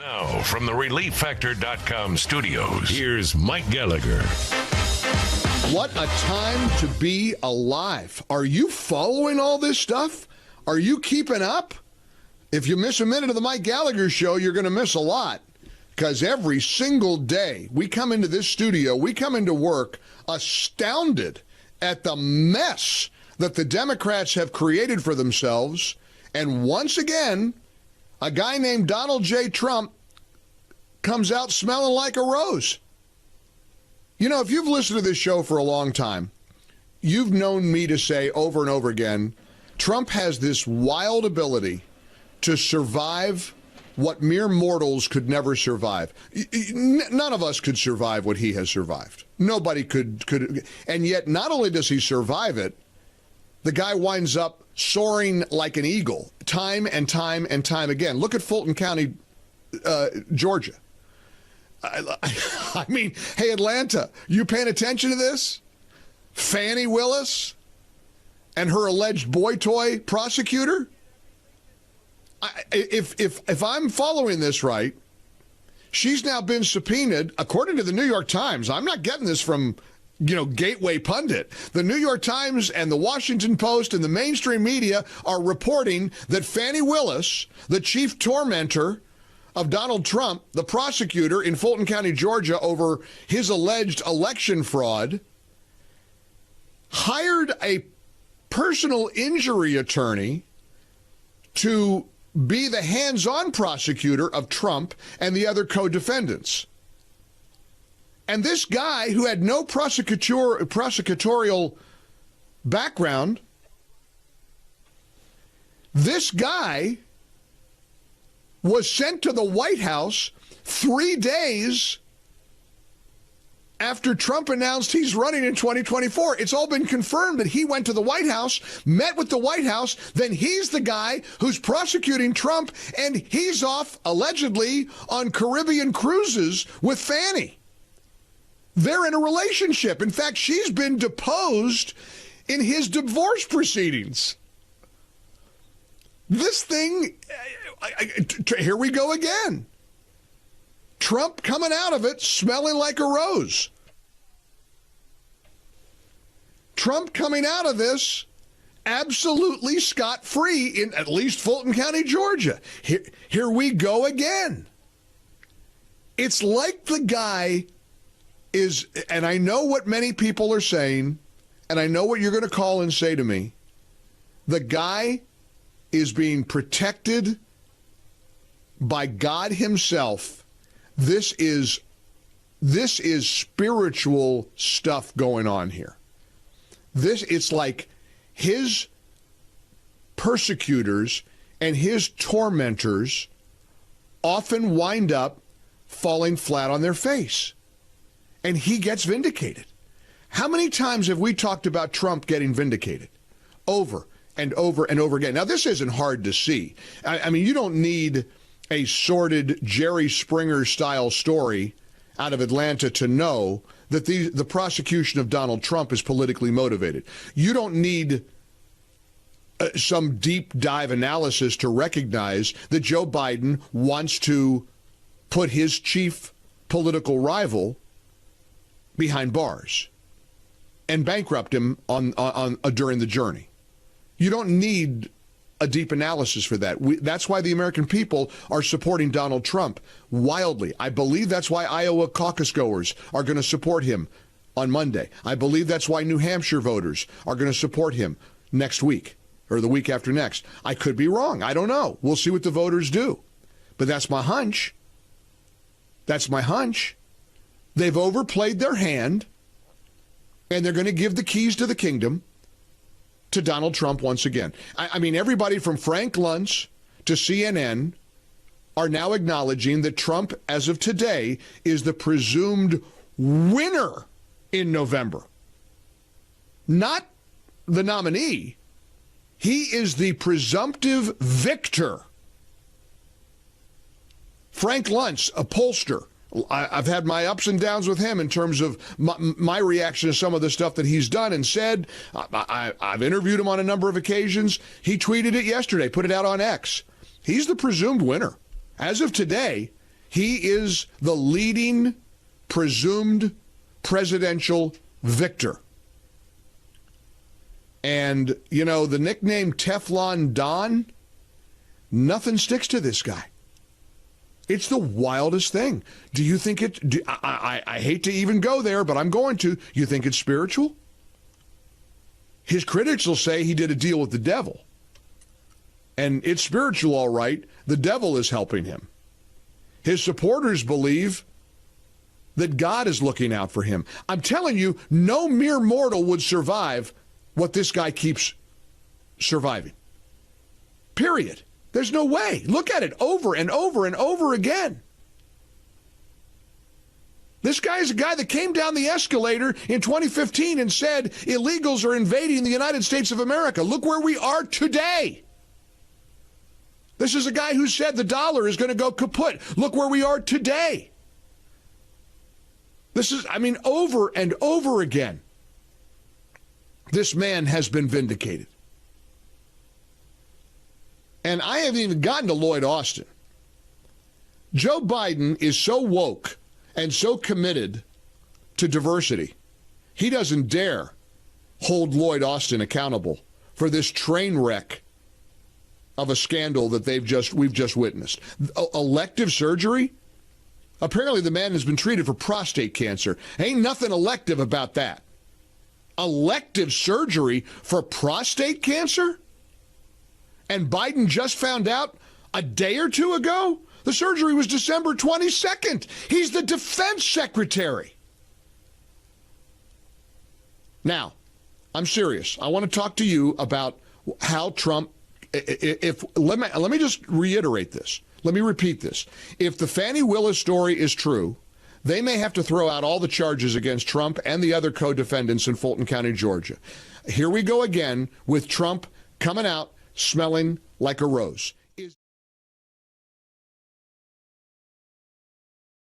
Now, from the ReliefFactor.com studios, here's Mike Gallagher. What a time to be alive. Are you following all this stuff? Are you keeping up? If you miss a minute of the Mike Gallagher Show, you're going to miss a lot. Because every single day we come into this studio, we come into work astounded at the mess that the Democrats have created for themselves. And once again, a guy named Donald J. Trump comes out smelling like a rose. You know, if you've listened to this show for a long time, you've known me to say over and over again, Trump has this wild ability to survive what mere mortals could never survive. None of us could survive what he has survived. Nobody could. And yet, not only does he survive it, the guy winds up soaring like an eagle time and time and time again. Look at Fulton County, Georgia. I mean, hey, Atlanta, you paying attention to this? Fani Willis and her alleged boy toy prosecutor? If I'm following this right, she's now been subpoenaed, according to the New York Times. I'm not getting this from, Gateway Pundit. The New York Times and the Washington Post and the mainstream media are reporting that Fani Willis, the chief tormentor of Donald Trump, the prosecutor in Fulton County, Georgia, over his alleged election fraud, hired a personal injury attorney to be the hands-on prosecutor of Trump and the other co-defendants. And this guy, who had no prosecutorial background, this guy was sent to the White House 3 days after Trump announced he's running in 2024. It's all been confirmed that he went to the White House, met with the White House, then he's the guy who's prosecuting Trump, and he's off, allegedly, on Caribbean cruises with Fani. They're in a relationship. In fact, she's been deposed in his divorce proceedings. This thing, here we go again. Trump coming out of it smelling like a rose. Trump coming out of this absolutely scot-free in at least Fulton County, Georgia. Here we go again. It's like the guy is, and I know what many people are saying, and I know what you're going to call and say to me. The guy is being protected by God himself. This is spiritual stuff going on here. It's like his persecutors and his tormentors often wind up falling flat on their face, and he gets vindicated. How many times have we talked about Trump getting vindicated? Over and over and over again. Now, this isn't hard to see. I mean, you don't need a sordid Jerry Springer-style story out of Atlanta to know that the prosecution of Donald Trump is politically motivated. You don't need some deep dive analysis to recognize that Joe Biden wants to put his chief political rival behind bars and bankrupt him on during the journey. You don't need a deep analysis for that. That's why the American people are supporting Donald Trump wildly. I believe that's why Iowa caucus goers are going to support him on Monday. I believe that's why New Hampshire voters are going to support him next week or the week after next. I could be wrong. I don't know. We'll see what the voters do. But that's my hunch. That's my hunch. They've overplayed their hand, and they're going to give the keys to the kingdom to Donald Trump once again. I mean, everybody from Frank Luntz to CNN are now acknowledging that Trump, as of today, is the presumed winner in November. Not the nominee. He is the presumptive victor. Frank Luntz, a pollster. I've had my ups and downs with him in terms of my reaction to some of the stuff that he's done and said. I've interviewed him on a number of occasions. He tweeted it yesterday, put it out on X. He's the presumed winner. As of today, He is the leading presumed presidential victor. And, you know, the nickname Teflon Don, nothing sticks to this guy. It's the wildest thing. Do you think I hate to even go there, but I'm going to. You think it's spiritual? His critics will say he did a deal with the devil. And it's spiritual, all right. The devil is helping him. His supporters believe that God is looking out for him. I'm telling you, no mere mortal would survive what this guy keeps surviving. Period. There's no way. Look at it over and over and over again. This guy is a guy that came down the escalator in 2015 and said illegals are invading the United States of America. Look where we are today. This is a guy who said the dollar is going to go kaput. Look where we are today. This is, I mean, over and over again. This man has been vindicated. And I haven't even gotten to Lloyd Austin. Joe Biden is so woke and so committed to diversity, he doesn't dare hold Lloyd Austin accountable for this train wreck of a scandal that we've just witnessed. Elective surgery? Apparently the man has been treated for prostate cancer. Ain't nothing elective about that. Elective surgery for prostate cancer? And Biden just found out a day or two ago? The surgery was December 22nd. He's the defense secretary. Now, I'm serious. I want to talk to you about how Trump, let me just reiterate this. Let me repeat this. If the Fani Willis story is true, they may have to throw out all the charges against Trump and the other co-defendants in Fulton County, Georgia. Here we go again with Trump coming out smelling like a rose.